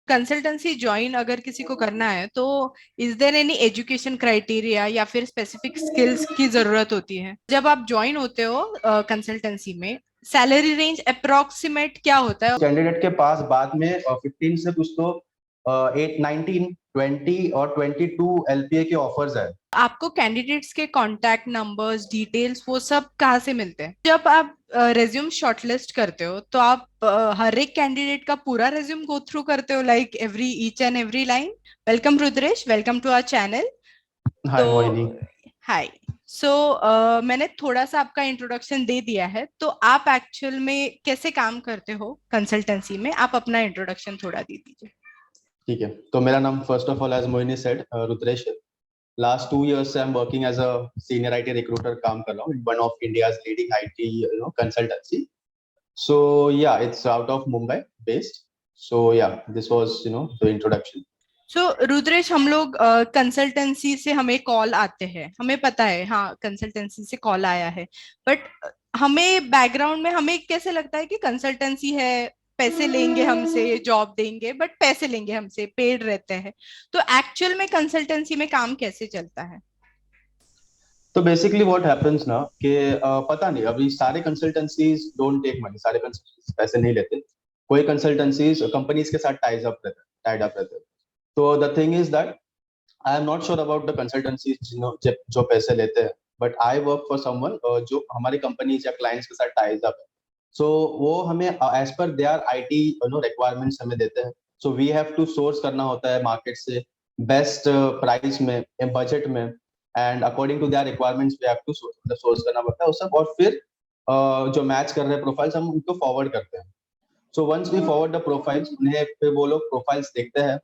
Consultancy join अगर किसी को करना है तो is there any education criteria या फिर स्पेसिफिक स्किल्स की जरूरत होती है जब आप ज्वाइन होते हो कंसल्टेंसी में? सैलरी रेंज अप्रोक्सीमेट क्या होता है? कैंडिडेट के पास बाद में 15 से कुछ तो 19, 20 और 22 LPA के ऑफर्स है। आपको कैंडिडेट्स के कांटेक्ट नंबर्स डिटेल्स वो सब कहाँ से मिलते हैं? जब आप रेज्यूम शॉर्टलिस्ट करते हो तो आप हर एक कैंडिडेट का पूरा रेज्यूम गो थ्रू करते हो, like every each and every line? Welcome Rudresh, welcome to our channel. Hi तो मोहिनी। हाय। सो मैंने थोड़ा सा आपका इंट्रोडक्शन दे दिया है, तो आप एक्चुअल में कैसे काम करते हो कंसल्टेंसी में? आप अपना इंट्रोडक्शन थोड़ा दे दीजिए। ठीक है, तो मेरा नाम first of all as Mohini said Rudresh है। लास्ट 2 years से I am working as a senior IT recruiter, काम कर रहा हूँ in one of India's leading IT consultancy. So yeah it's out of Mumbai based. So yeah this was the introduction. So Rudresh, हम लोग consultancy से हमें call आते हैं, हमें पता है हाँ कंसल्टेंसी से कॉल आया है, बट हमें बैकग्राउंड में हमें कैसे लगता है कि कंसल्टेंसी है, पैसे लेंगे हमसे, जॉब देंगे, बट पैसे लेंगे हमसे, पेड रहते हैं। तो एक्चुअल में कंसल्टेंसी में काम कैसे चलता है? तो बेसिकली व्हाट हैपेंस ना कि पता नहीं, अभी सारे कंसल्टेंसीज डोंट टेक मनी, सारे कंसल्टेंसीज पैसे नहीं लेते। कोई कंसल्टेंसीज कंपनीज के साथ टाइड अप रहते हैं। तो the thing is that I am not sure about the consultancies जो पैसे लेते हैं, but I work for someone जो हमारी कंपनीज या क्लाइंट्स के साथ टाइज अप है। सो वो हमें as per there IT requirements हमें देते हैं। So we have to source करना होता है मार्केट से बेस्ट प्राइस में, बजट में, and according to their requirements we have to source करना पड़ता है उस सब। और फिर जो मैच कर रहे हैं प्रोफाइल्स हम उनको फॉरवर्ड करते हैं। So once we forward the profiles, उन्हें फिर वो लोग प्रोफाइल्स देखते हैं,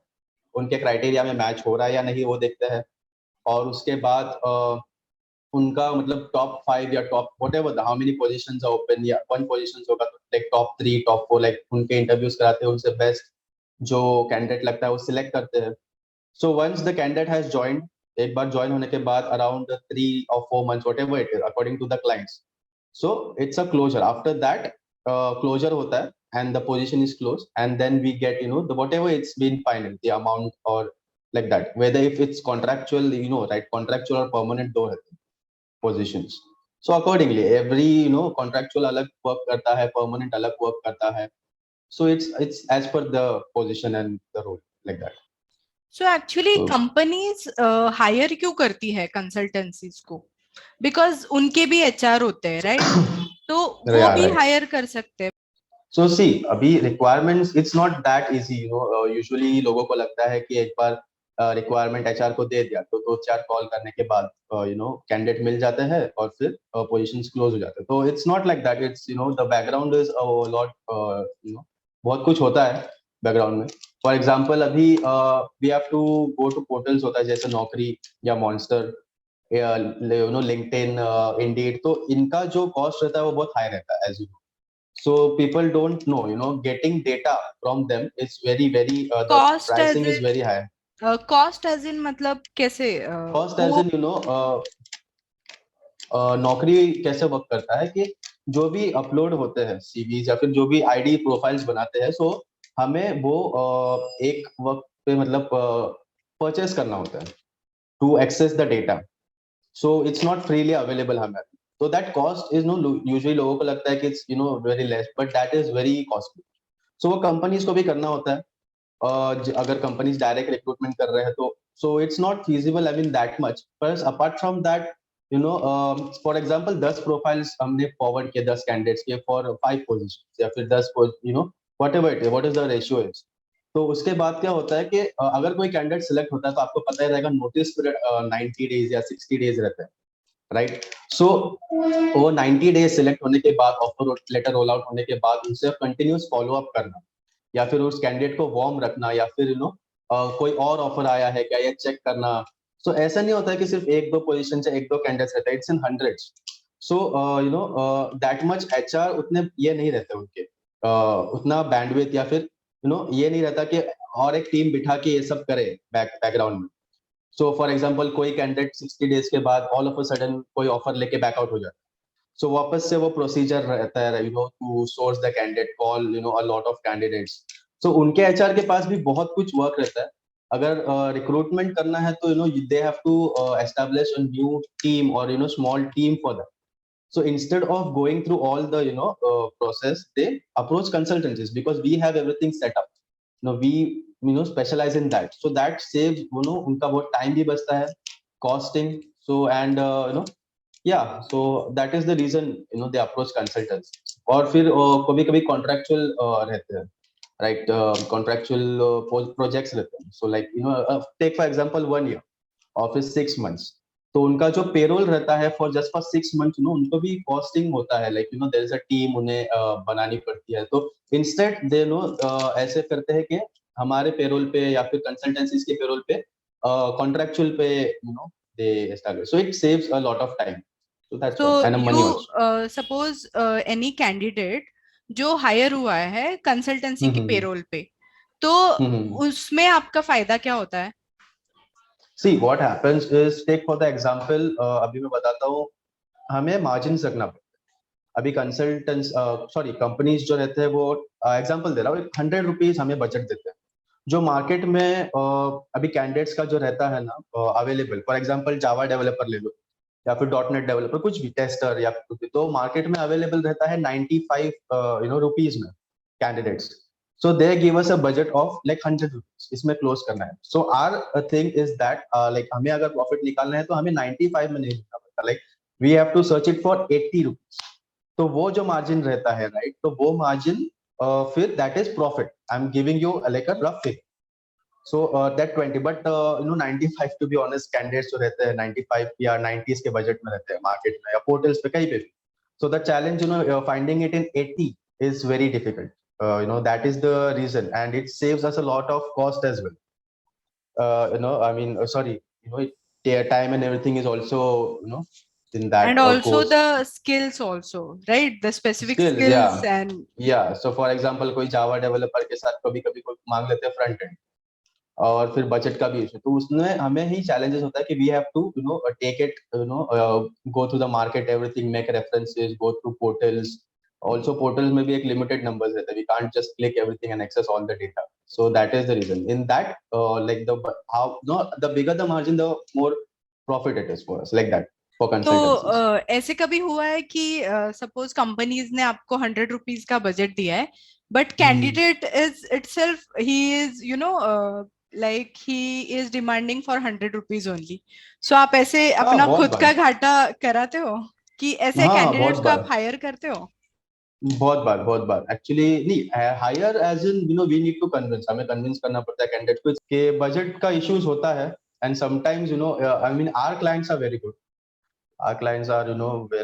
उनके क्राइटेरिया में मैच हो रहा है या नहीं वो देखते हैं। और उसके बाद उनका मतलब टॉप 5 या top what ever how many position open या 1 पोजिशन होगा तो लाइक टॉप 3 टॉप 4 लाइक उनके इंटरव्यूज कराते हैं, उनसे बेस्ट जो कैंडिडेट लगता है वो सिलेक्ट करते हैं। So once the candidate has joined, एक बार ज्वाइन होने के बाद around 3 or 4 months whatever it is according to the clients, so it's a closure. After that closure होता है and the position is closed, and then we get the whatever it's been final, the amount or like that, whether if it's contractual, right, contractual or permanent दो रहते हैं positions. So accordingly every contractual अलग work करता है, permanent अलग work करता है। So it's as per the position and the role, like that. So actually So companies hire क्यों करती है कंसल्टेंसीज को? बिकॉज उनके भी HR होते हैं, राइट? तो वो yeah, भी right. हायर कर सकते हैं। So see, अभी requirements it's not that easy, usually लोगों को लगता है कि एक बार रिक्वायरमेंट HR को दे दिया तो 2-4 कॉल करने के बाद कैंडिडेट मिल जाते हैं और फिर पोजीशंस क्लोज हो जाते हैं। तो it's not like that, it's the background is lot, बहुत कुछ होता है बैकग्राउंड में। फॉर एग्जांपल अभी we have to go to portals होता है जैसे नौकरी या मॉन्स्टर या लिंक्डइन, इंडीड। तो इनका जो कॉस्ट रहता है वो बहुत हाई रहता है as you. So people don't know, getting data from them is very the cost as pricing is very high. Cost as in मतलब कैसे Cost as वो? in, नौकरी कैसे वर्क करता है कि जो भी अपलोड होते हैं CVs या फिर जो भी ID प्रोफाइल्स बनाते हैं, सो हमें वो एक वक्त पे मतलब परचेस करना होता है to access the data. So it's not freely available हमें। तो that cost is no, usually लोगों को लगता है कि it's very less, but that is very costly. So वो कंपनीज को भी करना होता है। अगर कंपनीज डायरेक्ट रिक्रूटमेंट कर रहे हैं तो so it's not feasible I mean that much. पर apart from that, for example 10 profiles हमने फॉरवर्ड किए 10 कैंडिडेट्स के फॉर 5 पोजीशन या फिर 10 what ever it is, what is the ratio is. तो उसके बाद क्या होता है कि अगर कोई कैंडिडेट सिलेक्ट होता है तो आपको पता ही रहेगा नोटिस पीरियड 90 days या 60 days रहता है, राइट? सो वो 90 डेज सिलेक्ट होने के बाद, ऑफर लेटर रोल आउट होने के बाद उनसे कंटिन्यूस फॉलो अप करना या फिर उस कैंडिडेट को वार्म रखना या फिर कोई और ऑफर आया है क्या ये चेक करना। सो ऐसा नहीं होता है कि सिर्फ 1-2 पोजीशन से 1-2 कैंडिडेट्स रहते हैं, it's in hundreds. So that much HR उतने ये नहीं रहते उनके, उतना बैंडविड्थ या फिर ये नहीं रहता कि और एक टीम बिठा के ये सब करे बैकग्राउंड में। सो फॉर एग्जांपल कोई कैंडिडेट 60 डेज के बाद ऑल ऑफ अ सडन कोई ऑफर लेके बैकआउट हो जाता है। सो वापस से वो प्रोसीजर रहता है to source the candidate, call a lot of candidates. So उनके एचआर के पास भी बहुत कुछ वर्क रहता है. अगर रिक्रूटमेंट करना है तो they have to establish a new team और small team for that. So instead of going through all the process, they approach consultancies because we have everything set up. We specialize in that, so that saves उनका बहुत time भी बचता है, costing. So and yeah, so that is the reason they approach consultants. और फिर कभी कभी contractual रहते हैं, right? Contractual projects रहते हैं. So like take for example 1 year और फिर 6 months. तो उनका जो पेरोल रहता है फॉर जस्ट फॉर 6 मंथ, उनको भी कॉस्टिंग होता है, like there is a team उन्हें बनानी पड़ती है. तो इंस्टेड दे ऐसे करते हैं कि हमारे पेरोल पे या फिर कंसल्टेंसीज के पेरोल पे कॉन्ट्रेक्चुअल पे they establish. So it saves a lot of time. So that's So why, and money you also. suppose any candidate जो हायर हुआ है कंसल्टेंसी की पेरोल पे, तो उसमें आपका फायदा क्या होता है? See what happens is, take for the example, अभी मैं बताता हूँ, हमें मार्जिन रखना पड़ता है. अभी कंसल्टेंट्स, सॉरी, कंपनीज जो रहते हैं वो, एग्जांपल दे रहा हूँ, 100 रुपीज हमें बजट देते हैं. जो मार्केट में अभी कैंडिडेट्स का जो रहता है ना available, for example Java developer ले लो या फिर डॉट नेट डेवलपर, कुछ भी टेस्टर या कुछ भी, तो मार्केट में अवेलेबल रहता है 95 रुपीज में candidates. So they give us a budget of like 100 rupees, इसमें क्लोज करना है. So our thing is that like हमें अगर प्रॉफिट निकालना है तो हमें 95 में नहीं लिखना पड़ता, like we have to search it for 80 rupees. तो वो जो मार्जिन रहता है, राइट, तो वो मार्जिन फिर that is profit. I am giving you like a rough figure. So that 20, but 95, to be honest, candidates जो रहते हैं 95 या 90s के बजट में रहते हैं मार्केट में या पोर्टल्स पे कहीं पे भी. So the challenge, finding it in 80 is very difficult. That is the reason, and it saves us a lot of cost as well. I mean, sorry, their time and everything is also, in that And also course. the skills also, right? The specific Skills, skills yeah, and yeah. So for example, कोई Java developer के साथ कभी कभी कोई मांग लेते हैं front end, और फिर बजट का भी इशू, तो उसमें हमें ही चैलेंजेस होता है कि we have to take it, go through the market, everything, make references, go through portals. Also portals में भी एक लिमिटेड नंबर्स रहते हैं, we can't just click everything and access all the data. So that is the reason. In that like the how no the bigger the margin, the more profit it is for us, like that for तो consultancies. ऐसे कभी हुआ है कि suppose companies ने आपको 100 rupees का budget दिया है, but candidate is itself he is like he is demanding for 100 rupees only, so आप ऐसे हाँ, अपना बहुत खुद का बार. घाटा कराते हो कि ऐसे हाँ, कैंडिडेट्स बहुत को आप बार. हायर करते हो? बहुत बार एक्चुअली. नहीं, hire as in we need to convince, हमें कन्विंस करना पड़ता है कैंडिडेट को कि बजट का इश्यूज होता है. And sometimes I mean our clients are very good, our clients are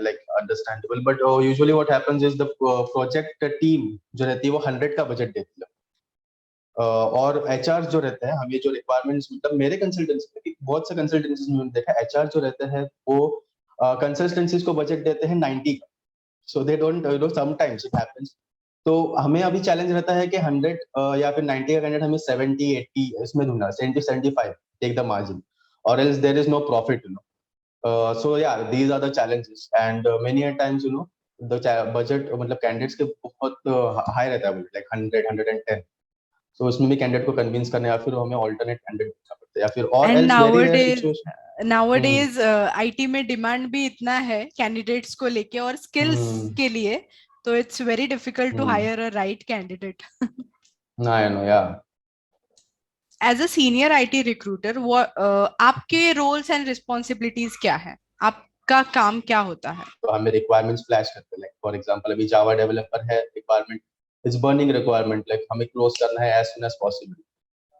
like understandable, but usually what happens is the project team जो रहती है वो 100 का बजट देती है. और एचआर जो रहते हैं, हमें जो रिक्वायरमेंट्स, मतलब मेरे कंसल्टेंसी में बहुत से कंसल्टेंसीज में देखा, एचआर जो रहते हैं वो कंसल्टेंसीज को बजट देते हैं 90 का. So they don't sometimes it happens. तो हमें अभी चैलेंज रहता है कि 100 या फिर 90 का कैंडिडेट हमें 70 80 इसमें ढूंढना, 70 75 टेक द मार्जिन, और else there is no profit. So yeah, these are the challenges, and many a times the budget, मतलब कैंडिडेट्स के बहुत हाई रहता है, लाइक 100 110. सो उसमें भी कैंडिडेट को कन्विंस करना, या फिर हमें ऑल्टरनेट कैंडिडेट ढूंढना पड़ता है, या फिर और and else very rare nowadays situation. Nowadays IT में डिमांड भी इतना है कैंडिडेट्स को लेके और स्किल्स हम्म. के लिए, तो it's very difficult to hmm. Hire a right candidate. I know, yeah. As a senior IT recruiter, वो आपके रोल्स एंड रिस्पॉन्सिबिलिटीज क्या है? आपका काम क्या होता है? तो हमें रिक्वायरमेंट्स फ्लैश करते हैं, लाइक फॉर एग्जांपल अभी जावा डेवलपर है, requirement is burning requirement, like हमें क्लोज करना है एज सुन एज पॉसिबल.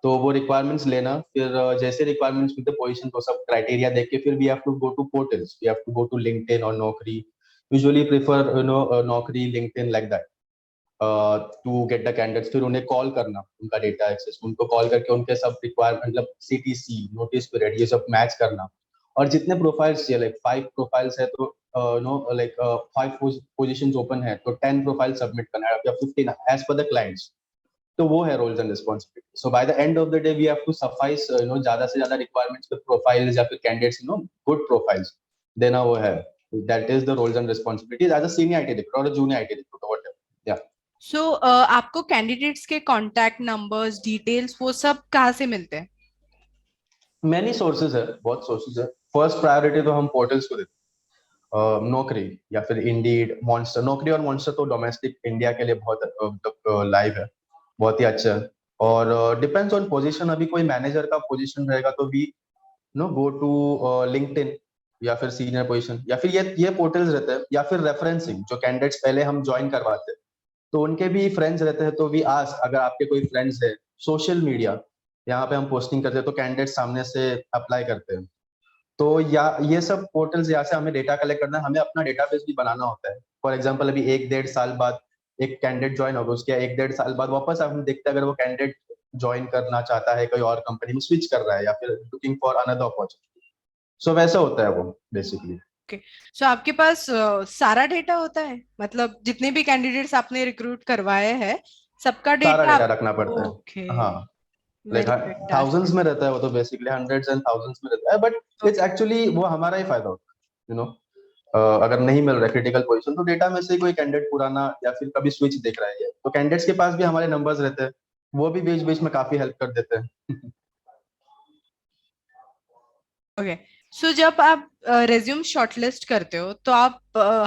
तो वो रिक्वायरमेंट्स लेना, फिर जैसे रिक्वायरमेंट्स विद द पोजीशन को सब क्राइटेरिया देख के, फिर we have to go to portals, we have to go to LinkedIn और Naukri. Usually prefer Naukri, LinkedIn, like that, to get the candidates. फिर उन्हें कॉल करना, उनका डेटा एक्सेस, उनको कॉल करके उनके सब रिक्वायरमेंट, मतलब सीटीसी, नोटिस पीरियड, ये सब मैच करना. और जितने प्रोफाइल्स चाहिए, लाइक 5 प्रोफाइल्स है तो लाइक 5 पोजीशंस ओपन है तो 10 प्रोफाइल सबमिट करना है, या 15 एज पर द क्लाइंट्स. तो वो है roles and responsibility. So by the end of the day we have to suffice ज्यादा से ज्यादा रिक्वायरमेंट्स पे प्रोफाइल्स या फिर कैंडिडेट्स, गुड प्रोफाइल्स देना. वो है, that is the roles and responsibilities as a senior IT recruiter और junior IT recruiter, whatever. Yeah. So आपको कैंडिडेट्स के कॉन्टैक्ट नंबर्स, डिटेल्स, वो सब कहाँ से मिलते हैं? मैनी सोर्सेज है, बहुत सोर्सेज है। फर्स्ट प्रायोरिटी तो हम पोर्टल्स को देते हैं, नौकरी या फिर इंडीड, मॉन्स्टर। नौकरी और मॉन्स्टर तो डोमेस्टिक इंडिया के लिए बहुत लाइव है, बहुत ही अच्छा है। और डिपेंड्स ऑन पोजीशन, अभी कोई मैनेजर का पोजीशन रहेगा तो भी नो गो टू लिंक्डइन, या फिर सीनियर पोजीशन, या फिर ये पोर्टल्स रहते हैं, या फिर रेफरेंसिंग, जो कैंडिडेट्स पहले हम ज्वाइन करवाते हैं तो उनके भी फ्रेंड्स रहते हैं, तो वी आस्क अगर आपके कोई फ्रेंड्स है। सोशल मीडिया, यहाँ पे हम पोस्टिंग करते हैं तो कैंडिडेट सामने से अप्लाई करते हैं। तो या ये सब पोर्टल्स, यहाँ से हमें डेटा कलेक्ट करना है, हमें अपना डेटाबेस भी बनाना होता है। फॉर एग्जाम्पल अभी 1-1.5 साल बाद एक कैंडिडेट ज्वाइन होगा, उसके 1-1.5 साल बाद वापस हम देखते हैं अगर वो कैंडिडेट ज्वाइन करना चाहता है, कोई और कंपनी में स्विच कर रहा है, या फिर लुकिंग फॉर अनदर अपॉर्चुनिटी। सो वैसा होता है वो बेसिकली। ओके। सो आपके पास सारा डेटा होता है, मतलब जितने भी कैंडिडेट्स आपने रिक्रूट करवाए हैं सबका सारा डेटा डेटा आप? रखना पड़ता ओके। है, हाँ। Like very thousands fantastic. में रहता है वो, तो बेसिकली हंड्रेड्स एंड थाउजेंड्स में रहता है, बट इट्स ओके। एक्चुअली वो हमारा ही फायदा होता है, अगर नहीं मिल रहा है क्रिटिकल पोजीशन तो डेटा में से कोई कैंडिडेट पुराना या फिर कभी स्विच देख रहा है, तो कैंडिडेट्स के पास भी हमारे नंबर्स रहते हैं, वो भी बीच बीच में काफी हेल्प कर देते हैं। ओके। सो जब आप रेज्यूम शॉर्टलिस्ट करते हो तो आप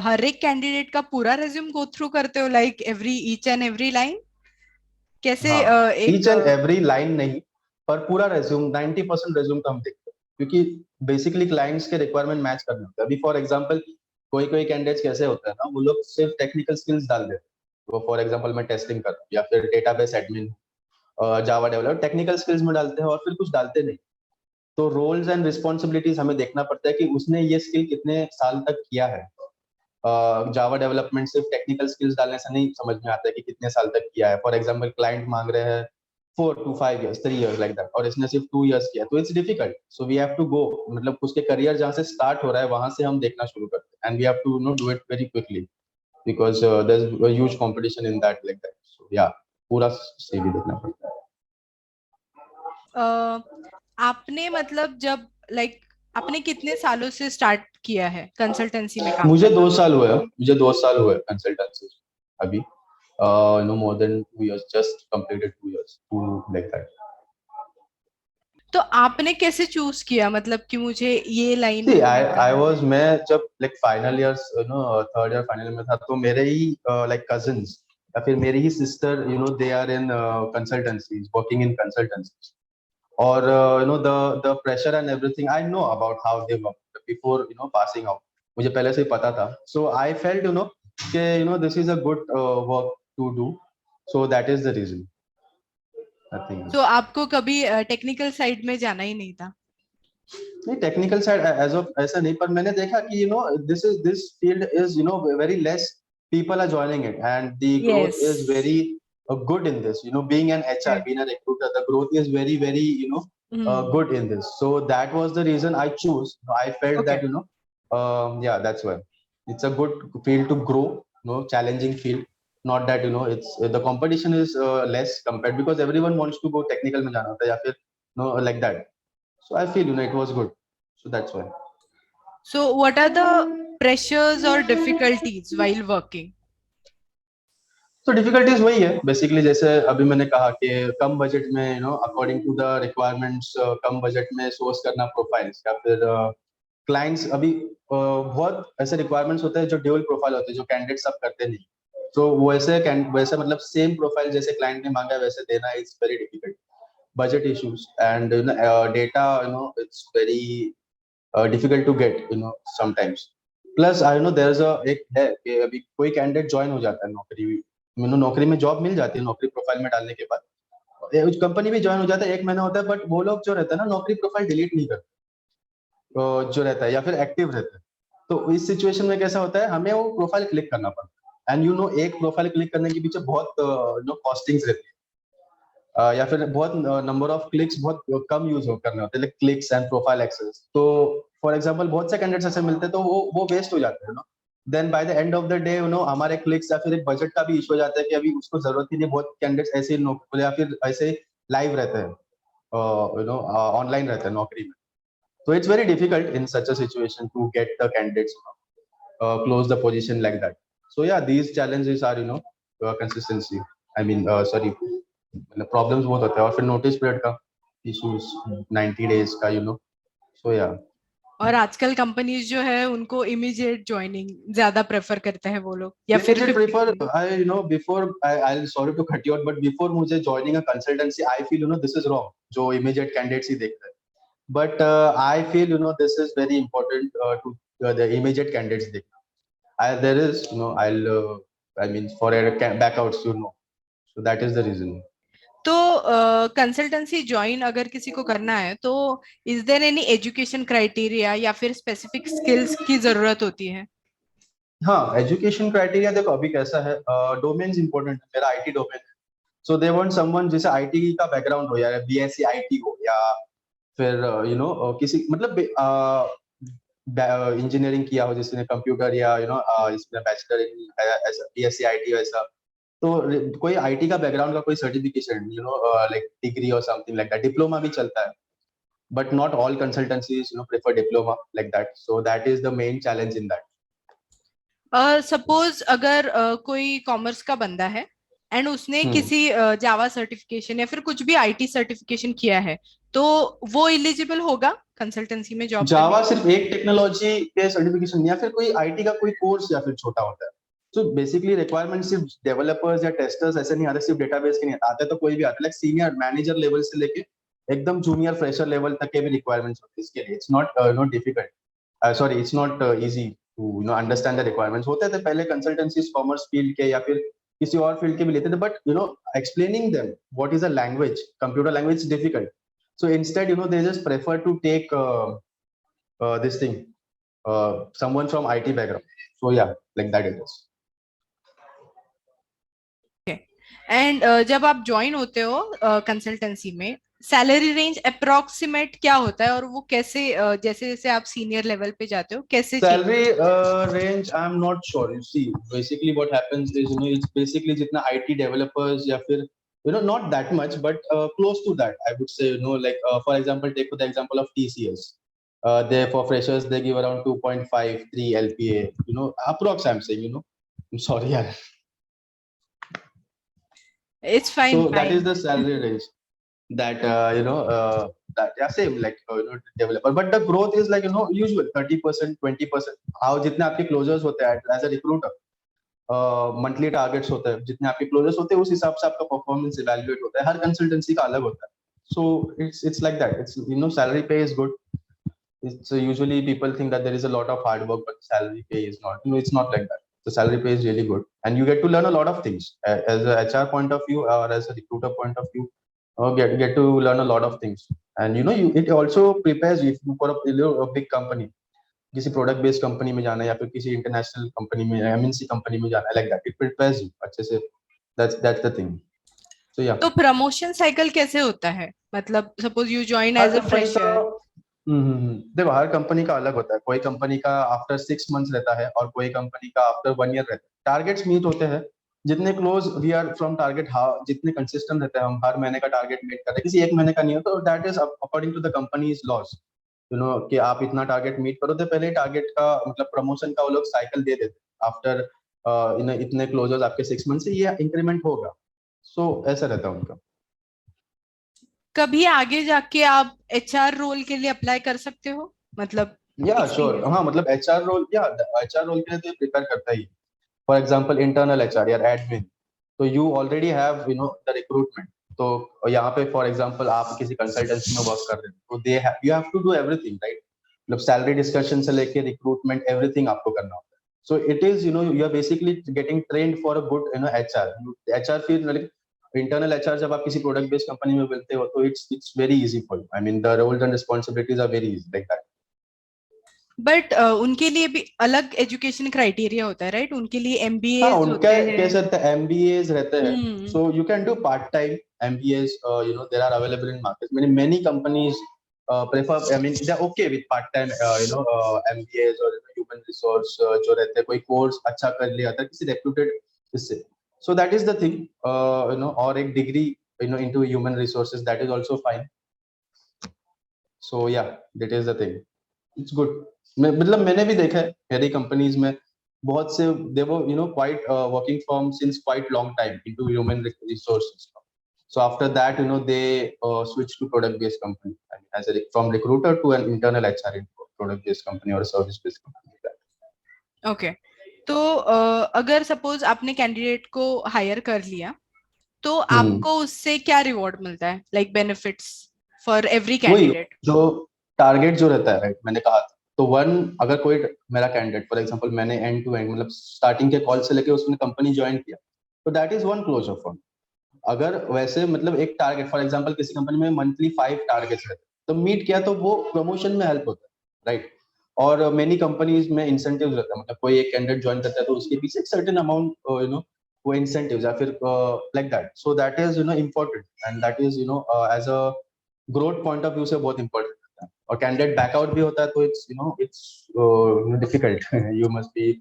हर एक कैंडिडेट का पूरा रेज्यूम गो थ्रू करते हो, like every each and every line? कैसे हाँ, एक ईच एंड एवरी लाइन नहीं, पर पूरा रेज्यूम, 90% रेज्यूम तो हम देखते हैं, क्योंकि बेसिकली क्लाइंट्स के रिक्वायरमेंट मैच करने होते हैं। अभी फॉर एग्जांपल कोई कोई कैंडिडेट्स कैसे होते हैं ना, वो लोग सिर्फ टेक्निकल स्किल्स डाल देते हैं। वो फॉर एग्जांपल मैं टेस्टिंग कर रहा हूँ या फिर database admin, Java developer, technical skills में डालते हैं और फिर कुछ डालते नहीं। तो रोल्स एंड रिस्पॉन्सिबिलिटीज हमें देखना पड़ता है कि उसने ये स्किल कितने साल तक किया है। जावा डेवलपमेंट सिर्फ टेक्निकल स्किल्स डालने से नहीं समझ में आता है कि कितने साल तक किया है। फॉर एग्जाम्पल क्लाइंट मांग रहे हैं 4 to 5 years, 3 years like that, और इसने सिर्फ 2 years किया, तो it's difficult. So we have to go, मतलब उसके करियर जहाँ से स्टार्ट हो रहा है वहां से हम देखना शुरू करते हैं, and we have to no do it very quickly, because there is huge competition in that like that. So yeah पूरा सीवी देखना पड़ता है। आपने मतलब जब लाइक आपने कितने सालों से स्टार्ट किया है कंसल्टेंसी में काम मुझे करना? 2 साल हुए, मुझे 2 साल हुए कंसल्टेंसी अभी, more than 2 years, just completed 2 years to like that. तो आपने कैसे चूज किया, मतलब कि मुझे ये लाइन सी आई में आई करना वाज, है? मैं जब like final years, third year final में था, तो मेरे ही लाइक कजिन्स या फिर मेरी ही sister, they are in consultancies, working in consultancies. और the pressure and everything, I know about how they work before passing out, मुझे पहले से ही पता था। सो आई फेल्ट कि this is a good work to do, so that is the reason, nothing तो else. आपको कभी टेक्निकल साइड में जाना ही नहीं था? नहीं, टेक्निकल साइड एज ऑफ ऐसा नहीं, पर मैंने देखा कि this field is very less people are joining it, and the growth यस। is very good in this, being an HR, being a recruiter, the growth is very very hmm. good in this. So that was the reason I choose. I felt okay. that yeah, that's why it's a good field to grow, challenging field. Not that it's the competition is less compared, because everyone wants to go technical में जाना होता है, या फिर like that. So I feel it was good. So that's why. So what are the pressures और difficulties while working? तो difficulties वही है बेसिकली, जैसे अभी मैंने कहा कि कम बजट में अकॉर्डिंग टू द रिक्वायरमेंट्स, कम बजट में सोर्स करना प्रोफाइल्स, या फिर क्लाइंट्स अभी बहुत ऐसे रिक्वायरमेंट्स होते हैं जो ड्यूअल प्रोफाइल होते हैं, जो कैंडिडेट सब करते नहीं। तो वैसे मतलब सेम प्रोफाइल जैसे क्लाइंट ने मांगा है वैसे देना is very difficult. Budget issues and data, it's very difficult to get, sometimes. Plus I know there is a एक है कि अभी कोई कैंडिडेट ज्वाइन हो जाता है नौकरी, नौकरी में जॉब मिल जाती है नौकरी प्रोफाइल में डालने के बाद, कंपनी भी ज्वाइन हो जाता है, 1 महीना होता है, बट वो लोग जो रहता है ना नौकरी प्रोफाइल डिलीट नहीं करते, जो रहता है या फिर एक्टिव रहता है। तो इस सिचुएशन में कैसा होता है, हमें वो प्रोफाइल क्लिक करना पड़ता है, एंड एक प्रोफाइल क्लिक करने के पीछे बहुत कॉस्टिंग्स रहती है, या फिर बहुत नंबर ऑफ क्लिक्स बहुत कम यूज करने होते हैं, like clicks and profile access. तो फॉर एग्जांपल बहुत से कैंडिडेट्स ऐसे मिलते हैं, तो वो वेस्ट हो जाते हैं, then by the end of the day हमारे क्लिक्स या फिर एक बजट का भी इशू हो जाता है कि अभी उसको जरूरत ही नहीं, बहुत कैंडिडेट्स ऐसे या फिर ऐसे लाइव रहते हैं, ऑनलाइन रहते हैं नौकरी में। तो it's very difficult in such a situation to get the candidates, close the position like that. So yeah, these challenges are consistency, I mean sorry, मतलब प्रॉब्लम्स बहुत होते हैं, और फिर नोटिस पीरियड का इश्यूज 90 डेज का, यू नो, सो या। और आजकल कंपनीज जो है उनको इमीडिएट ज्वाइनिंग ज्यादा प्रेफर करते हैं वो लोग, या फिर Immediate 50 prefer, days. I, you know, before I'll sorry to cut you out, but before मुझे joining a consultancy, I feel, you know, this is wrong. जो immediate candidates ही देखते हैं. But I feel, you know, this is very important to the immediate candidates देखना. There is, you know, I mean, for a backouts, you know. So that is the reason. तो consultancy join अगर किसी को करना है तो is there any education criteria या फिर स्पेसिफिक स्किल्स की जरूरत होती है? हाँ, एजुकेशन क्राइटेरिया देखो अभी कैसा है, डोमेन्स इंपॉर्टेंट है, मेरा आईटी डोमेन है, सो दे वांट समवन जिसे आईटी का बैकग्राउंड हो, या बीएससी आईटी हो, या फिर यू नो किसी मतलब इंजीनियरिंग किया हो जिसने कंप्यूटर, या यू नो इसमें बैचलर इन ऐसा बीएससी आईटी वैसा, तो कोई आईटी का बैकग्राउंड का कोई certification, you know, like degree और समथिंग लाइक दैट, डिप्लोमा भी चलता है, but not all consultancies, you know, prefer diploma like that, so that is the main challenge in that. Suppose अगर कोई कॉमर्स का बंदा है एंड उसने किसी जावा सर्टिफिकेशन या फिर कुछ भी आईटी सर्टिफिकेशन किया है, तो वो एलिजिबल होगा कंसल्टेंसी में जॉब करने जावा के सिर्फ एक टेक्नोलॉजी के सर्टिफिकेशन, या फिर कोई आईटी का कोई कोर्स, या फिर छोटा होता है. तो बेसिकली रिक्वायरमेंट सिर्फ डेवलपर्स या टेस्टर्स ऐसे नहीं आते, सिर्फ डेटाबेस के नहीं आते, तो कोई भी आता है, लाइक सीनियर मैनेजर लेवल से लेके एकदम जूनियर फ्रेशर लेवल तक के भी रिक्वायरमेंट्स होते हैं इसके लिए. It's not not difficult, sorry, it's not easy to, you know, understand the requirements. होते थे पहले कंसल्टेंसीज कॉमर्स फील्ड के या फिर किसी और फील्ड के भी लेते थे, but you know explaining them what is a language, computer language, difficult. So instead, you know, they just prefer to take this thing, someone from IT background. So yeah, like that it is. And जब आप join होते हो consultancy में, salary range approximate क्या होता है और वो कैसे जैसे जैसे आप सीनियर लेवल पे जाते हो कैसे change? Salary range, I'm not sure. You see, basically what happens is, you know, it's basically जितना IT developers या फिर, you know, not that much, but close to that, I would say, you know, like for example, take the example of TCS. They, for freshers, they give around 2.53 LPA, you know, approx I'm saying, you know. I'm sorry, yeah. It's fine, So that is fine. the salary range that that, yeah, same like you know, developer, but the growth is like, you know, usual 30%, 20%. how जितने आपके closers होते हैं as a recruiter, monthly targets होते हैं, जितने आपके closures होते हैं उस हिसाब से आपका परफॉर्मेंस इवैल्यूएट होता है, हर कंसल्टेंसी का अलग होता है. So it's like that, it's, you know, salary pay is good. It's usually people think that there is a lot of hard work, but salary pay is not. You know, it's not like that. The salary pay is really good, and you get to learn a lot of things as a HR point of view, or as a recruiter point of view. Get to learn a lot of things, and you know, it also prepares you for a big company. किसी product based company में जाना है, या फिर किसी international company में, MNC company में जाना है, like that, it prepares you अच्छे से. That's the thing. So yeah, तो प्रमोशन साइकिल कैसे होता है? मतलब सपोज यू ज्वाइन हर एज अ कंपनी का, फ्रेशर। देखो हर कंपनी का अलग होता है. कोई कंपनी का आफ्टर 6 मंथ्स रहता है, और कोई कंपनी का आफ्टर 1 ईयर रहता है. टारगेट्स मीट होते हैं, जितने close we are from target, जितने कंसिस्टेंट रहते हैं, हम हर महीने का टारगेट मीट करते हैं, किसी एक महीने का नहीं होता, तो that is according to the companies loss, you know, कि आप इतना टारगेट मीट करो, तो पहले टारगेट का मतलब प्रमोशन का वो लोग साइकिल दे देते. आफ्टर इतने क्लोजर्स आपके 6 मंथ से ये इंक्रीमेंट होगा. सो ऐसा रहता है उनका. कभी आगे जाके आप एचआर रोल के लिए अप्लाई कर सकते हो, मतलब या श्योर, एक्सपीरियंस? हाँ, मतलब एचआर रोल, या एचआर रोल के लिए तो प्रिपेयर करता ही. फॉर एग्जांपल इंटरनल एचआर या एडमिन, तो you already have, you know, the recruitment. तो यहाँ पे फॉर एग्जांपल आप किसी कंसल्टेंसी में वर्क कर रहे हो, तो they have, you have to do everything, right. मतलब सैलरी डिस्कशन से लेके रिक्रूटमेंट, एवरीथिंग आपको करना होता है. So it is, you know, you are basically getting trained for a good, you know, HR. HR field मतलब इंटरनल एचआर, जब आप किसी प्रोडक्ट बेस्ड कंपनी में मिलते हो, तो it's very easy for you. I mean the roles and responsibilities are very easy like that. But उनके लिए भी अलग एजुकेशन क्राइटेरिया होता है, राइट? उनके लिए हाँ, एमबीएज उनका होते हैं। कैसे रहता है, एमबीएज रहते हैं. Hmm. So you can do part time MBAs, you know, there are available in market. Many companies prefer, I mean, they're okay with part time, you know, MBAs or human resource जो रहते हैं, कोई course अच्छा कर लिया था किसी reputed इससे. So that is the thing, you know, और एक degree, you know, into human resources, that is also fine. So yeah, that is the thing. It's good. मतलब मैंने भी देखा है मेरी कंपनीज में, बहुत से they were quite working from since quite long time into human resources. So after that, they switched to product based company. I mean, as a from recruiter to an internal HR in product based company or a service based company like that. Okay, तो अगर suppose आपने candidate को higher कर लिया, तो हम्म आपको उससे क्या रिवॉर्ड मिलता है, लाइक बेनिफिट्स फॉर एवरी वही कैंडिडेट? जो टारगेट जो रहता है, राइट, मैंने कहा था। तो वन, अगर कोई मेरा कैंडिडेट फॉर एग्जांपल मैंने एंड टू एंड मतलब स्टार्टिंग के कॉल से लेके उसने कंपनी ज्वाइन किया, तो that is one closure for. अगर वैसे मतलब एक टारगेट फॉर एग्जांपल किसी कंपनी में मंथली 5 टारगेट्स रहते हैं, तो मीट किया तो वो प्रमोशन में हेल्प होता है, राइट। और मेनी कंपनीज में इंसेंटिव्स रहता है, मतलब कोई एक कैंडिडेट ज्वाइन करता है तो उसके पीछे एक सर्टेन अमाउंट वो इंसेंटिव्स या फिर like that, so that is important and that is as a growth point of view से बहुत इंपॉर्टेंट रहता है। और कैंडिडेट बैकआउट भी होता है तो it's difficult you must be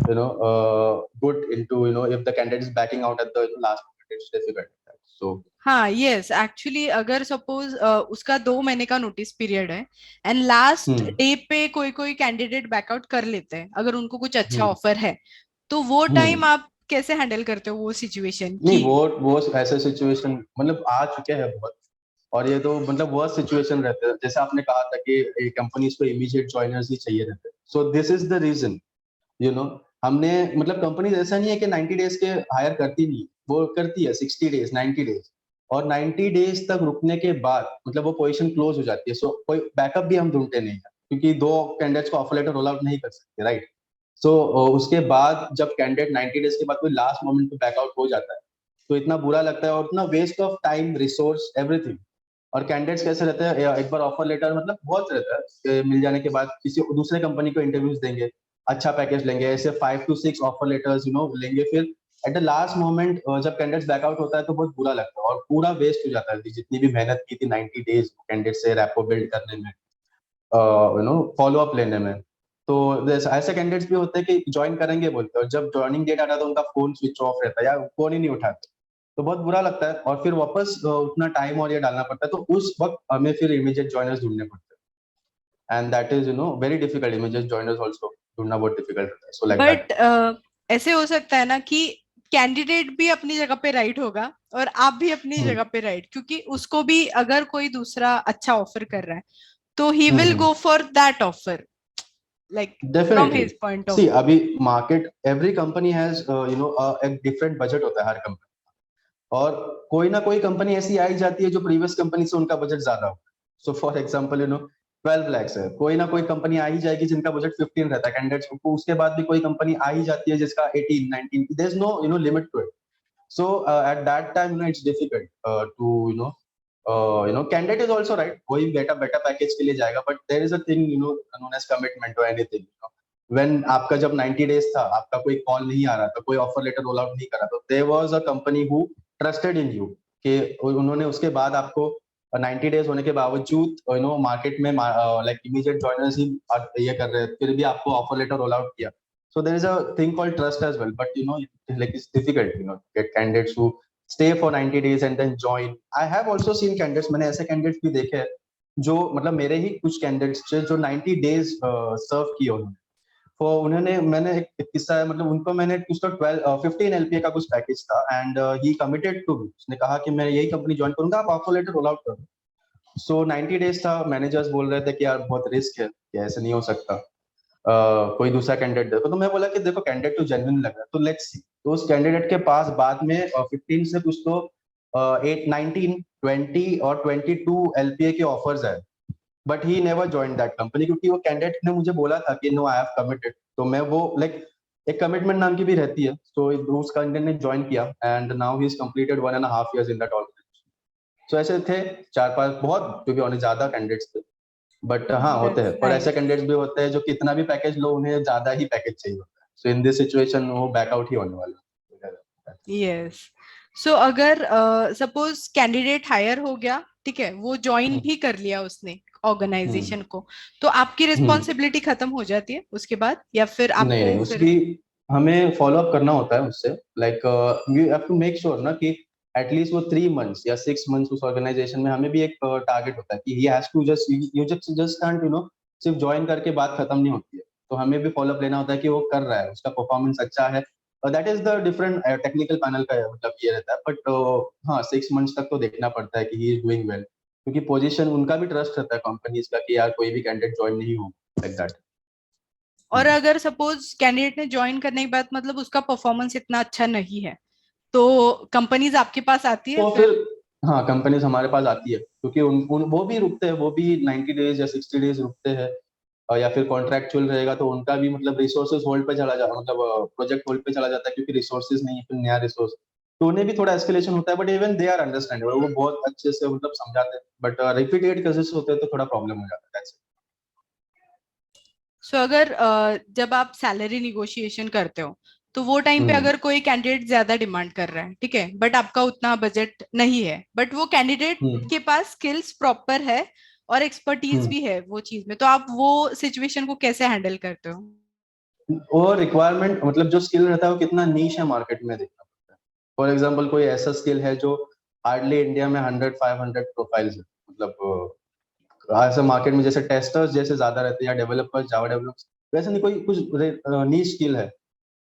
good into if the candidate is banking out at the last moment, it's difficult. So हाँ, यस, एक्चुअली अगर सपोज उसका 2 महीने का नोटिस पीरियड है एंड लास्ट हम्म डे पे कोई कोई कैंडिडेट बैकआउट कर लेते हैं, अगर उनको कुछ अच्छा हम्म ऑफर है, तो वो हम्म टाइम आप कैसे हैंडल करते हो वो सिचुएशन नहीं, कि? वो ऐसे सिचुएशन मतलब आ चुके हैं बहुत। और ये तो मतलब वर्स्ट सिचुएशन रहते हैं, जैसे आपने कहा था कि कंपनीज को इमीडिएट ज्वाइनर्स ही चाहिए रहते हैं, so this is the reason. You know हमने मतलब कंपनीज ऐसा नहीं है कि 90 डेज के हायर करती नहीं, वो करती है 60 डेज 90 डेज। और 90 डेज तक रुकने के बाद मतलब वो पोजीशन क्लोज हो जाती है, सो कोई बैकअप भी हम ढूंढते नहीं है, क्योंकि दो कैंडिडेट्स को ऑफर लेटर रोल आउट नहीं कर सकते, राइट। सो उसके बाद जब कैंडिडेट 90 डेज के बाद कोई लास्ट मोमेंट पे बैकआउट हो जाता है, तो इतना बुरा लगता है और इतना waste of time resource everything. और कैंडिडेट्स कैसे रहते हैं, एक बार ऑफर लेटर मतलब बहुत रहता है मिल जाने के बाद किसी दूसरे कंपनी को इंटरव्यूज देंगे, अच्छा पैकेज लेंगे, ऐसे 5 to 6 ऑफर लेटर्स लेंगे, फिर एट द लास्ट मोमेंट जब कैंडिडेट्स बैकआउट होता है तो बहुत बुरा लगता है और पूरा वेस्ट हो जाता है जितनी भी मेहनत की थी 90 डेज कैंडिडेट से रैपो बिल्ड करने में, फॉलो अप लेने में। तो ऐसे कैंडिडेट्स भी होते हैं कि ज्वाइन करेंगे बोलते हैं और जब ज्वाइनिंग डेट आता है तो उनका फोन स्विच ऑफ रहता है या फोन ही नहीं उठाते, तो बहुत बुरा लगता है और फिर वापस उतना टाइम और ये डालना पड़ता है, तो उस वक्त हमें फिर इमीडिएट ज्वाइनर्स ढूंढने पड़ते हैं and that is very difficult, immediate joiners also ढूंढना बहुत डिफिकल्ट होता है, सो लाइक दैट। बट ऐसे हो सकता है ना कि कैंडिडेट भी अपनी जगह पे राइट होगा और आप भी अपनी जगह पे राइट, क्योंकि उसको भी अगर कोई दूसरा अच्छा ऑफर कर रहा है तो he will hmm go for that offer, like from definitely. His point of C view. अभी मार्केट एवरी कंपनी हैज एक डिफरेंट बजट होता है हर कंपनी, और कोई ना कोई कंपनी ऐसी आई जाती है जो प्रीवियस कंपनी से उनका बजट ज्यादा हो। सो फॉर एग्जांपल 12 lakhs है, कोई ना कोई कंपनी आ ही जाएगी जिनका बजट 15 रहता है कैंडिडेट्स को, उसके बाद भी कोई कंपनी आ ही जाती है जिसका 18 19, there is no limit to it. So at that time, it's difficult to candidate is also right. कोई better package के लिए जाएगा, but there is a thing known as commitment or anything. When आपका जब 90 days था, आपका कोई call नहीं आ रहा था, कोई ऑफर लेटर रोल आउट नहीं करा, तो there was a company who trusted in you कि उन्होंने उसके बाद आपको 90 डेज होने के बावजूद मार्केट में लाइक इमीडिएट ज्वाइनर्स ही ये कर रहे हैं, फिर भी आपको ऑफर लेटर रोल आउट किया। So there is a thing called trust as well, but like it's difficult, to get candidates who stay for 90 days and then join. I have also seen candidates, मैंने ऐसे candidates भी देखे हैं जो मतलब मेरे ही कुछ candidates थे जो 90 days सर्व किए उन्होंने। तो उन्होंने मैंने एक किस्सा है, मतलब उनको मैंने कुछ तो 15 LPA का कुछ पैकेज था एंड ही कमिटेड टू, उसने कहा कि मैं यही कंपनी ज्वाइन करूंगा, आप ऑफर लेटर रोल आउट करो। सो 90 डेज था, मैनेजर्स बोल रहे थे कि यार बहुत रिस्क है, कि ऐसे नहीं हो सकता, कोई दूसरा कैंडिडेट देखो। तो मैं बोला कि देखो कैंडिडेट तो जेन्युइन लग रहा है, तो लेट्स सी। तो उस कैंडिडेट के पास बाद में 15 से कुछ तो 8 19 20 और 22 LPA के ऑफर्स आए, but he never join that company, क्योंकि वो कैंडिडेट ने मुझे बोला था कि नो आई हैव कमिटेड। तो मैं वो लाइक एक कमिटमेंट नाम की भी रहती है, तो उस कैंडिडेट ने ज्वाइन किया and now he is completed 1.5 years इन दैट ऑर्गेनाइजेशन। सो ऐसे थे 4 5 बहुत, क्योंकि उन्हें ज्यादा कैंडिडेट्स थे, बट हाँ होते हैं। दैट्स और ऐसे नाइस। कैंडिडेट्स भी होते हैं जो कितना भी पैकेज लो उन्हें ज्यादा ही पैकेज चाहिए होता है, सो इन दिस सिचुएशन वो बैकआउट ही होने वाला है। यस, सो अगर सपोज कैंडिडेट हायर हो गया, ठीक है, वो ज्वाइन हम्म भी कर लिया उसने हम्म ऑर्गेनाइजेशन को, तो आपकी हम्म। रिस्पॉन्सिबिलिटी खत्म हो जाती है उसके बाद, या फिर नहीं आपको नहीं, फिर? उसकी हमें फॉलो अप करना होता है उससे, like we have to make sure ना कि एटलीस्ट वो 3 months या 6 months उस ऑर्गेनाइजेशन में, हमें भी एक टारगेट होता है कि he has to just, you just can't सिर्फ ज्वाइन करके बात खत्म नहीं होती है। तो हमें भी फॉलोअप लेना होता है कि वो कर रहा है, उसका परफॉर्मेंस अच्छा है। That is the different technical panel का मतलब ये रहता है। बट हाँ, 6 मंथ्स तक तो देखना पड़ता है कि ही इज डूइंग वेल, क्योंकि पोजीशन उनका भी ट्रस्ट रहता है कंपनीज का कि यार कोई भी कैंडिडेट ज्वाइन नहीं हो लाइक दैट। और अगर सपोज कैंडिडेट ने ज्वाइन करने के बाद मतलब उसका परफॉर्मेंस इतना अच्छा नहीं है, तो कंपनीज आपके पास आती है तो फिर फिर? हाँ, कंपनीज हमारे पास आती है, क्योंकि वो भी रुकते हैं, वो भी 90 डेज या 60 डेज रुकते हैं। या फिर कॉन्ट्रैक्चुअल रहेगा तो उनका भी मतलब रिसोर्सेज होल्ड पे चला जा मतलब प्रोजेक्ट होल्ड पे चला जाता है, क्योंकि रिसोर्सेज नहीं है, फिर नया रिसोर्स, तो उन्हें भी थोड़ा एस्केलेशन होता है। But even they are understandable, वो बहुत अच्छे से मतलब समझाते हैं। बट रिपीटेड केसेस होते हैं तो थोड़ा प्रॉब्लम हो जाता है। सो अगर जब आप सैलरी निगोशिएशन करते हो, तो वो टाइम पे हम्म। अगर कोई कैंडिडेट ज्यादा डिमांड कर रहा है, ठीक है, बट आपका उतना बजट नहीं है, बट वो कैंडिडेट हम्म। के पास स्किल्स प्रॉपर है और एक्सपर्टीज हम्म। भी है वो चीज में, तो आप वो सिचुएशन को कैसे हैंडल करते हो? और रिक्वायरमेंट मतलब जो स्किल रहता है वो कितना नीश है मार्केट में देखना पड़ता है। फॉर एग्जाम्पल कोई ऐसा स्किल है जो हार्डली इंडिया में 100-500 प्रोफाइल्स है, मतलब ऐसे मार्केट में जैसे टेस्टर्स जैसे ज्यादा रहते हैं या डेवलपर्स, जावा डेवलपर्स, वैसे नहीं, कोई कुछ नीश स्किल है,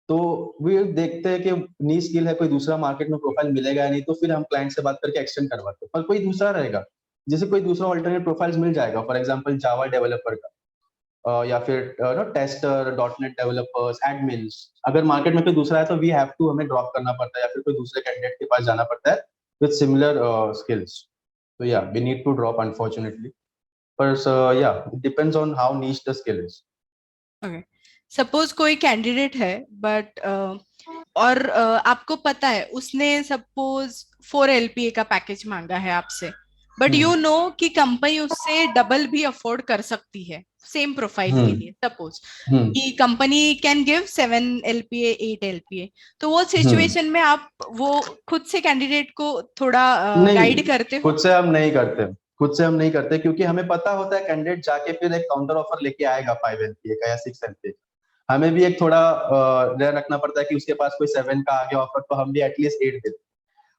तो वे देखते हैं कि नीश स्किल है, कोई दूसरा मार्केट में प्रोफाइल मिलेगा या नहीं, तो फिर हम क्लाइंट से बात करके एक्सटेंड करवाते हैं। पर कोई दूसरा रहेगा, जैसे कोई दूसरा ऑल्टरनेट प्रोफाइल्स मिल जाएगा, फॉर एग्जाम्पल जावा डेवलपर का, या फिर no tester, dot net developers, admins, अगर मार्केट में कोई दूसरा है तो वी हैव टू, हमें ड्रॉप करना पड़ता है या फिर कोई दूसरे कैंडिडेट के पास जाना पड़ता है विद सिमिलर स्किल्स। तो yeah we need to drop unfortunately, पर yeah it depends on how niche the skill is. Okay, suppose कोई कैंडिडेट है बट और आपको पता है उसने सपोज 4 LPA का पैकेज मांगा है आपसे, बट हम्म। यू नो कि कंपनी उससे डबल भी अफोर्ड कर सकती है सेम प्रोफाइल के हम्म। लिए, सपोज हम्म। कि company can give 7 LPA 8 LPA, तो वो हम्म। सिचुएशन में आप वो खुद से कैंडिडेट को थोड़ा नहीं, गाइड करते खुद हो? से हम नहीं करते, खुद से हम नहीं करते, क्योंकि हमें पता होता है कैंडिडेट जाके फिर एक काउंटर ऑफर लेके आएगा 5 LPA का या 6 LPA का। हमें भी एक थोड़ा ध्यान रखना पड़ता है कि उसके पास कोई 7 का आ गया ऑफर तो हम भी एटलीस्ट 8 दें।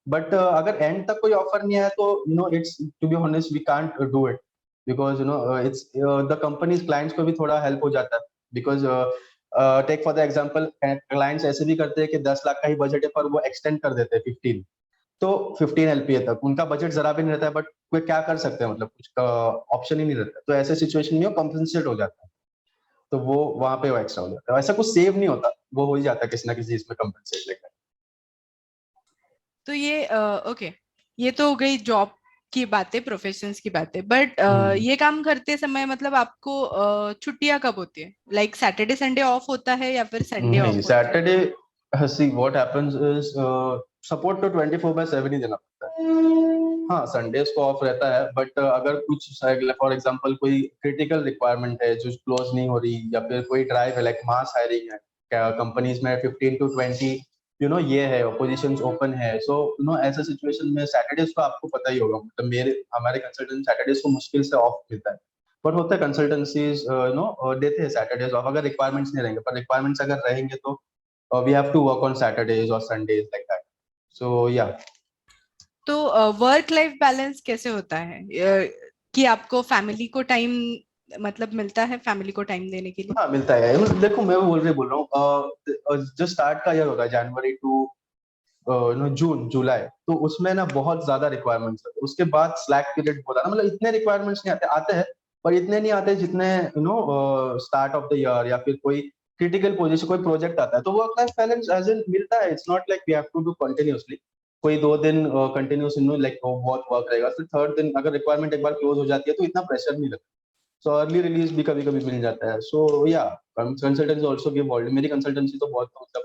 बट अगर एंड तक कोई ऑफर नहीं आया तो it's to be honest we can't do it, because it's the companies clients को भी थोड़ा हेल्प हो जाता है। Because take for the example, clients ऐसे भी करते हैं कि 10 लाख का ही बजट है पर वो एक्सटेंड कर देते हैं 15, तो 15 LPA तक उनका बजट जरा भी नहीं रहता है, बट कोई क्या कर सकते हैं, मतलब कुछ ऑप्शन ही नहीं रहता, तो ऐसे सिचुएशन में वो कम्पनसेट हो जाता है, तो वो वहां पे वो एक्स्ट्रा हो जाता है। ऐसा कुछ सेव नहीं होता, वो हो ही जाता है किसी ना किसी इसमें कम्पनसेट लेकर। तो ये ओके, ये तो हो गई जॉब की बातें, प्रोफेशंस की बातें, बट हम्म। ये काम करते समय मतलब आपको छुट्टियां कब होती है? लाइक सैटरडे संडे ऑफ होता है या फिर संडे ऑफ नहीं, होता है? Saturday, C what happens is support तो 24/7 ही देना पड़ता है। हाँ, संडेज को ऑफ रहता है, बट अगर कुछ फॉर एग्जांपल कोई क्रिटिकल रिक्वायरमेंट है जो क्लोज नहीं हो रही, या फिर कोई ड्राइव है, लाइक मास हायरिंग है, क्या कंपनीज में 15 to 20 ये है पोजीशंस ओपन है, सो ऐसा सिचुएशन में सैटरडेज को आपको पता ही होगा, मतलब मेरे हमारे कंसल्टेंट सैटरडेज को मुश्किल से ऑफ मिलता है। बट होता है कंसल्टेंसीज देते हैं सैटरडेज ऑफ अगर रिक्वायरमेंट्स नहीं रहेंगे, पर रिक्वायरमेंट्स अगर रहेंगे तो we have to work on Saturdays और Sundays like that. So yeah. तो वर्क लाइफ बैलेंस कैसे होता है, कि आपको फैमिली को टाइम मतलब मिलता है फैमिली को टाइम देने के लिए? हाँ, मिलता है। देखो, मैं वो बोल रहा हूँ, जो स्टार्ट का ईयर होगा जनवरी टू जून जुलाई, तो उसमें ना बहुत ज्यादा रिक्वायरमेंट्स है, उसके बाद स्लैक पीरियड होता है ना, मतलब इतने रिक्वायरमेंट्स नहीं आते, आते हैं पर इतने नहीं आते जितने स्टार्ट ऑफ द ईयर, या फिर कोई क्रिटिकल पोजीशन कोई प्रोजेक्ट आता है तो work life balance as in मिलता है। It's not like we have to do continuously, कोई 2 दिन कंटिन्यूस लाइक बहुत वर्क रहेगा, फिर थर्ड दिन अगर रिक्वायरमेंट एक बार क्लोज हो जाती है तो इतना प्रेशर नहीं लगता। सो अर्ली रिलीज भी कभी कभी मिल जाता है। So yeah consultancy also give volume, मेरी कंसल्टेंसी तो बहुत मतलब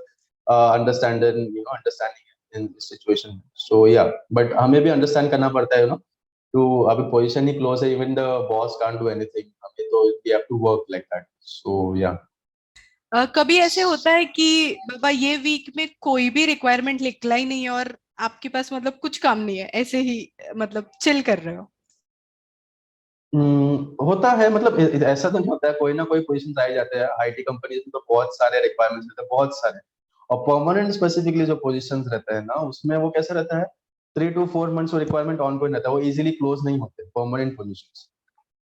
understanding understanding in this situation. So yeah, but हमें भी अंडरस्टैंड करना पड़ता है तो अभी पोजीशन ही क्लोज है, even the boss can't do anything, हमें तो we have to work like that. So yeah. कभी ऐसे होता है कि बाबा ये वीक में कोई भी रिक्वायरमेंट निकला ही नहीं है और आपके पास मतलब कुछ काम नहीं है, ऐसे ही मतलब चिल कर रहे हो? होता है, मतलब ऐसा तो नहीं होता है, कोई ना कोई पोजीशन आ ही जाते हैं आईटी कंपनीज में, तो बहुत सारे रिक्वायरमेंट्स रहते हैं, बहुत सारे। और परमानेंट स्पेसिफिकली जो पोजीशंस रहते हैं ना, उसमें वो कैसे रहता है, 3 to 4 मंथ्स वो रिक्वायरमेंट ऑन गोइंग रहता है, वो इजीली क्लोज नहीं होते परमानेंट पोजीशंस,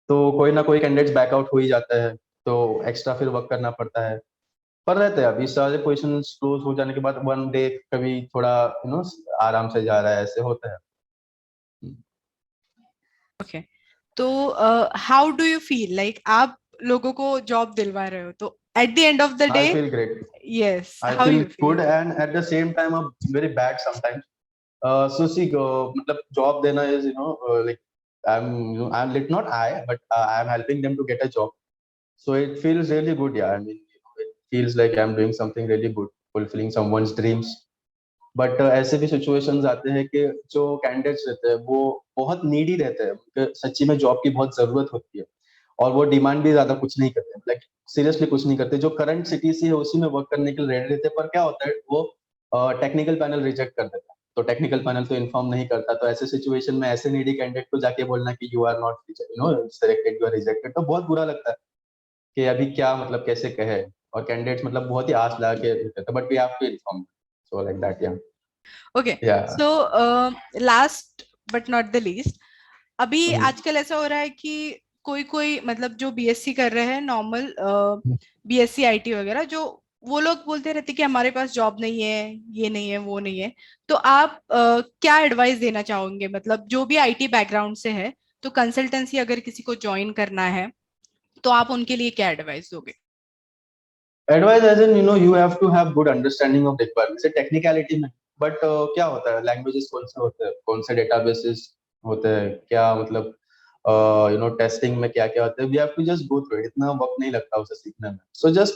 तो कोई ना कोई कैंडिडेट बैकआउट हो ही जाता है। तो एक्स्ट्रा फिर वर्क करना पड़ता है। पर रहते हैं अभी सारे पोजिशन क्लोज हो जाने के बाद वन डे कभी थोड़ा आराम से जा रहा है, ऐसे होता है। ओके, तो how do you feel like आप लोगों को जॉब दिलवा रहे हो, तो at the end of the day, I feel great, yes, I how feel you feel? Good and at the same time very bad sometimes. So see, मतलब job देना is like I'm like not I but I'm helping them to get a job. So it feels really good, yeah. I mean, it feels like I'm doing something really good, fulfilling someone's dreams. But ऐसे भी situations आते हैं कि जो candidates रहते हैं वो बहुत नीडी रहते हैं, उनके सच्ची में जॉब की बहुत जरूरत होती है और वो डिमांड भी ज्यादा कुछ नहीं करते, लाइक सीरियसली कुछ नहीं करते, जो करंट सिटी से है उसी में वर्क करने के लिए रेडी रहते हैं। पर क्या होता है वो टेक्निकल पैनल रिजेक्ट कर देता है, तो टेक्निकल पैनल तो इन्फॉर्म नहीं करता, तो ऐसे सिचुएशन में ऐसे नीडी कैंडिडेट को जाके बोलना कि you are not selected, you are rejected, तो बहुत बुरा लगता है कि अभी क्या मतलब कैसे कहे। और कैंडिडेट्स मतलब बहुत ही आस लगा के रहते हैं, but we have to inform, so like that, yeah okay, yeah so last but not the least, अभी आजकल ऐसा हो रहा है कि कोई कोई मतलब जो बीएससी कर रहे हैं नॉर्मल, बीएससी आईटी वगैरह, जो वो लोग बोलते रहते कि हमारे पास जॉब नहीं है, ये नहीं है, वो नहीं है। तो आप क्या एडवाइस देना चाहोगे, मतलब जो भी आईटी बैकग्राउंड से है, तो कंसल्टेंसी अगर किसी को ज्वाइन करना है तो आप उनके लिए क्या एडवाइस दोगे? Advice as in you have to have good understanding of requirement से टेक्निकलिटी में, बट क्या होता है लैंग्वेजेस कौन से होते हैं, कौन से डेटाबेसेस होते हैं, क्या मतलब टेस्टिंग में क्या क्या होता है, we have to just go through it, इतना वक्त नहीं लगता उसे सीखने में। So just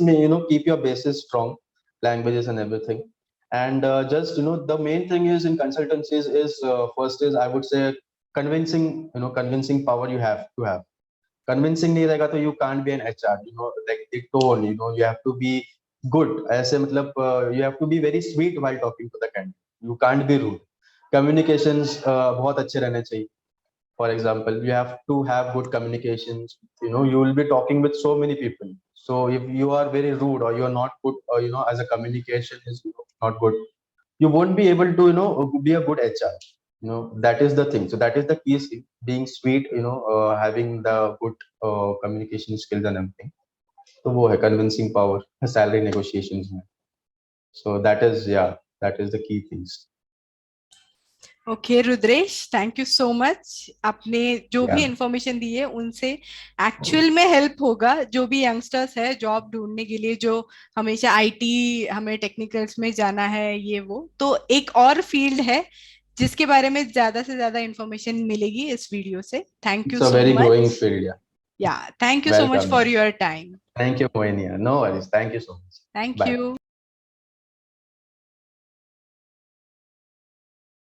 keep your basis strong, languages and everything, and just the main thing is in consultancies is first is I would say convincing, convincing power you have to have. Convincing नहीं रहेगा तो you can't be an HR, like the tone, you have to be good, ऐसे मतलब you have to be very sweet while talking to the candidate, you can't be rude, communications बहुत अच्छे रहने चाहिए। For example you have to have good communications, you will be talking with so many people, so if you are very rude or you are not good, as a communication is not good, you won't be able to be a good HR. That is the thing, so that is the key skill, being sweet, having the good communication skills and everything. So वो है convincing power salary negotiations में, so that is, yeah, that is the key things. Okay Rudresh, thank you so much. आपने जो भी Yeah. Information दी है उनसे actual में help होगा, जो भी यंगस्टर्स है जॉब ढूंढने के लिए, जो हमेशा आईटी, हमें टेक्निकल्स में जाना है, ये वो तो एक और फील्ड है जिसके बारे में ज्यादा से ज्यादा इंफॉर्मेशन मिलेगी इस वीडियो से। Thank you It's a so very growing much. field, yeah. या thank you so much Welcome, for yeah. Your time. Thank you, Moinia, no worries, thank you so much. Thank Bye. You.